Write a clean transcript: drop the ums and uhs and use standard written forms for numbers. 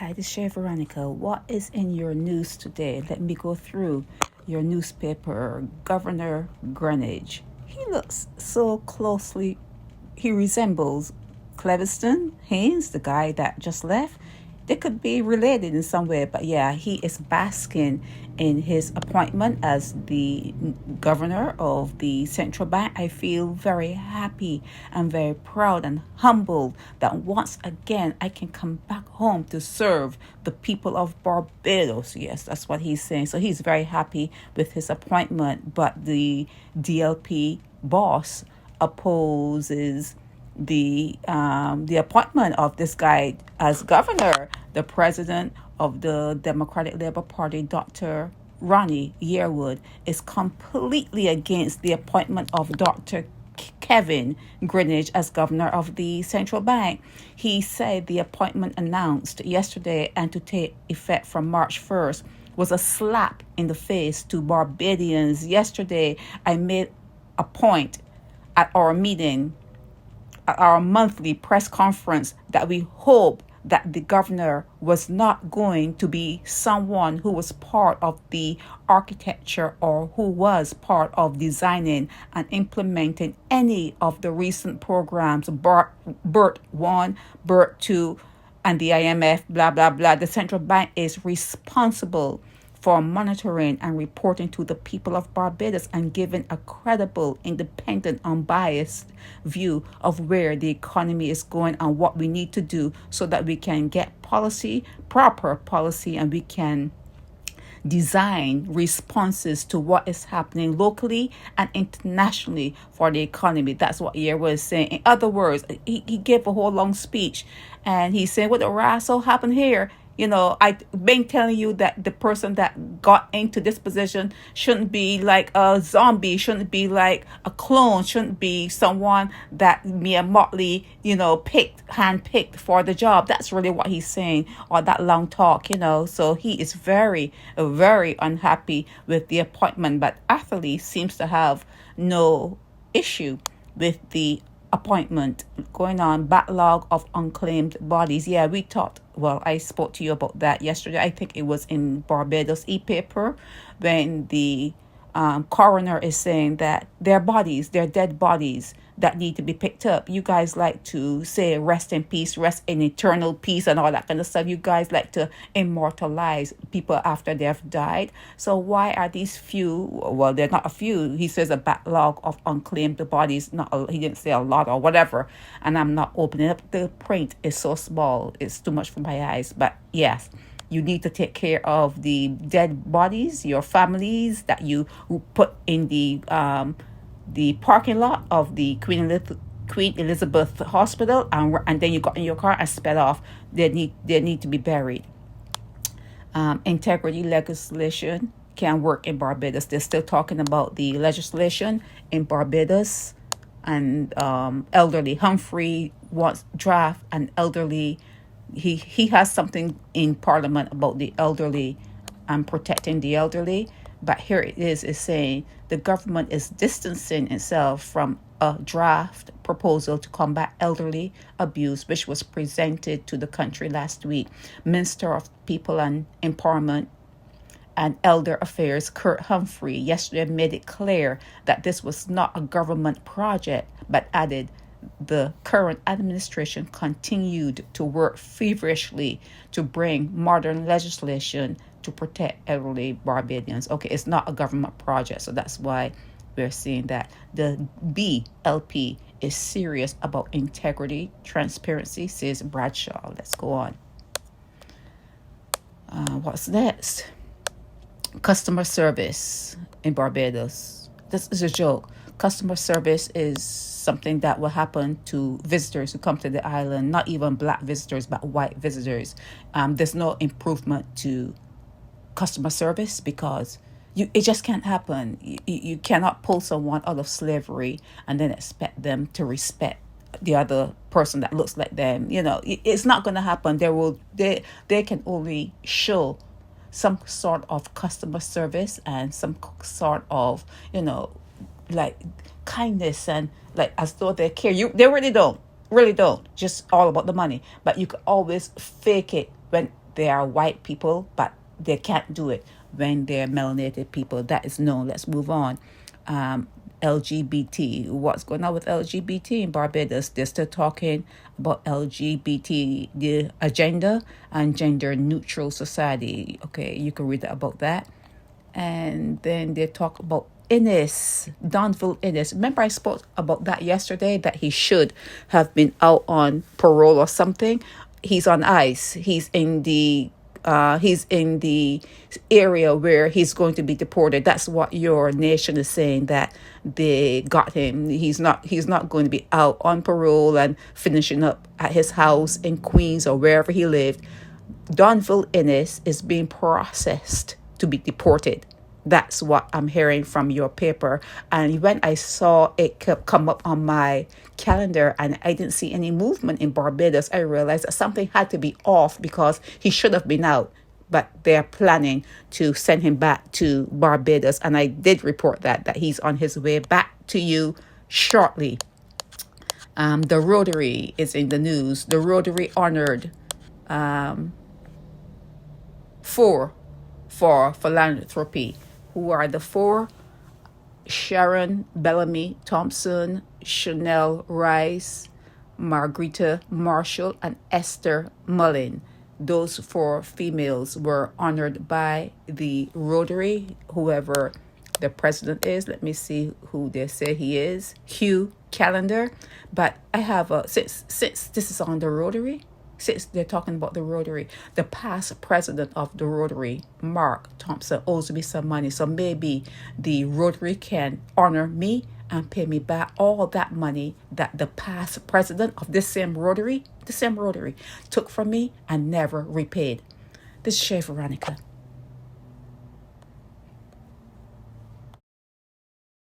Hi, this is Chef Veronica. What is in your news today? Let me go through your newspaper. Governor Greenwich. He looks so closely. He resembles Cleviston Haynes, the guy that just left. They could be related in some way, but yeah, he is basking in his appointment as the governor of the central bank. I feel very happy and very proud and humbled that once again I can come back home to serve the people of Barbados. Yes, that's what he's saying. So he's very happy with his appointment, but the DLP boss opposes the appointment of this guy as governor. The president of the Democratic Labour Party, Dr. Ronnie Yearwood, is completely against the appointment of Dr. Kevin Greenwich as governor of the central bank. He said the appointment announced yesterday and to take effect from March 1st was a slap in the face to Barbadians. Yesterday, I made a point at our meeting, at our monthly press conference, that we hope that the governor was not going to be someone who was part of the architecture or who was part of designing and implementing any of the recent programs, BERT 1, BERT 2, and the IMF, blah, blah, blah. The central bank is responsible for monitoring and reporting to the people of Barbados and giving a credible, independent, unbiased view of where the economy is going and what we need to do so that we can get proper policy, and we can design responses to what is happening locally and internationally for the economy. That's what Year was saying. In other words, he gave a whole long speech and he said, what the rassle happened here? You know, I've been telling you that the person that got into this position shouldn't be like a zombie, shouldn't be like a clone, shouldn't be someone that Mia Motley, handpicked for the job. That's really what he's saying, or that long talk, So he is very, very unhappy with the appointment, but Atherley seems to have no issue with the appointment. Going on, backlog of unclaimed bodies. Yeah, I spoke to you about that yesterday. I think it was in Barbados e-paper when the coroner is saying that they're dead bodies that need to be picked up. You guys like to say rest in peace, rest in eternal peace and all that kind of stuff. You guys like to immortalize people after they've died. So why are these few, well, they're not a few, he says a backlog of unclaimed bodies, he didn't say a lot or whatever, and I'm not opening up, the print is so small, it's too much for my eyes, but yes, you need to take care of the dead bodies, your families that you put in the parking lot of the Queen Elizabeth Hospital, and then you got in your car and sped off. They need to be buried. Integrity legislation can work in Barbados. They're still talking about the legislation in Barbados, and elderly Humphrey wants draft an elderly. He has something in Parliament about the elderly and protecting the elderly. But here it is saying the government is distancing itself from a draft proposal to combat elderly abuse, which was presented to the country last week. Minister of People and Empowerment and Elder Affairs, Kurt Humphrey, yesterday made it clear that this was not a government project, but added the current administration continued to work feverishly to bring modern legislation to protect elderly Barbadians. Okay, it's not a government project, so that's why we're seeing that the BLP is serious about integrity, transparency, says Bradshaw. Let's go on. What's next? Customer service in Barbados. This is a joke. Customer service is something that will happen to visitors who come to the island, not even black visitors, but white visitors. There's no improvement to customer service because it just can't happen. You cannot pull someone out of slavery and then expect them to respect the other person that looks like them. It's not going to happen. They can only show some sort of customer service and some sort of, like kindness and like as though they care. They really don't, just all about the money. But you can always fake it when they are white people, but they can't do it when they're melanated people. That is known. Let's move on. LGBT. What's going on with LGBT in Barbados? They're still talking about LGBT, the agenda, and gender neutral society. Okay, you can read about that. And then they talk about Innes, Donville Innes. Remember I spoke about that yesterday, that he should have been out on parole or something. He's on ice. He's in the area where he's going to be deported. That's what your nation is saying, that they got him. He's not going to be out on parole and finishing up at his house in Queens or wherever he lived. Donville Innes is being processed to be deported. That's what I'm hearing from your paper. And when I saw it come up on my calendar and I didn't see any movement in Barbados, I realized that something had to be off, because he should have been out. But they're planning to send him back to Barbados. And I did report that he's on his way back to you shortly. The Rotary is in the news. The Rotary honored four for philanthropy. Who are the four? Sharon Bellamy Thompson, Chanel Rice, Margarita Marshall, and Esther Mullin. Those four females were honored by the Rotary, whoever the president is. Let me see who they say he is. Hugh Callender. But I have since this is on the Rotary, since they're talking about the Rotary, the past president of the Rotary, Mark Thompson, owes me some money. So maybe the Rotary can honor me and pay me back all that money that the past president of this same Rotary took from me and never repaid. This is Shay Veronica.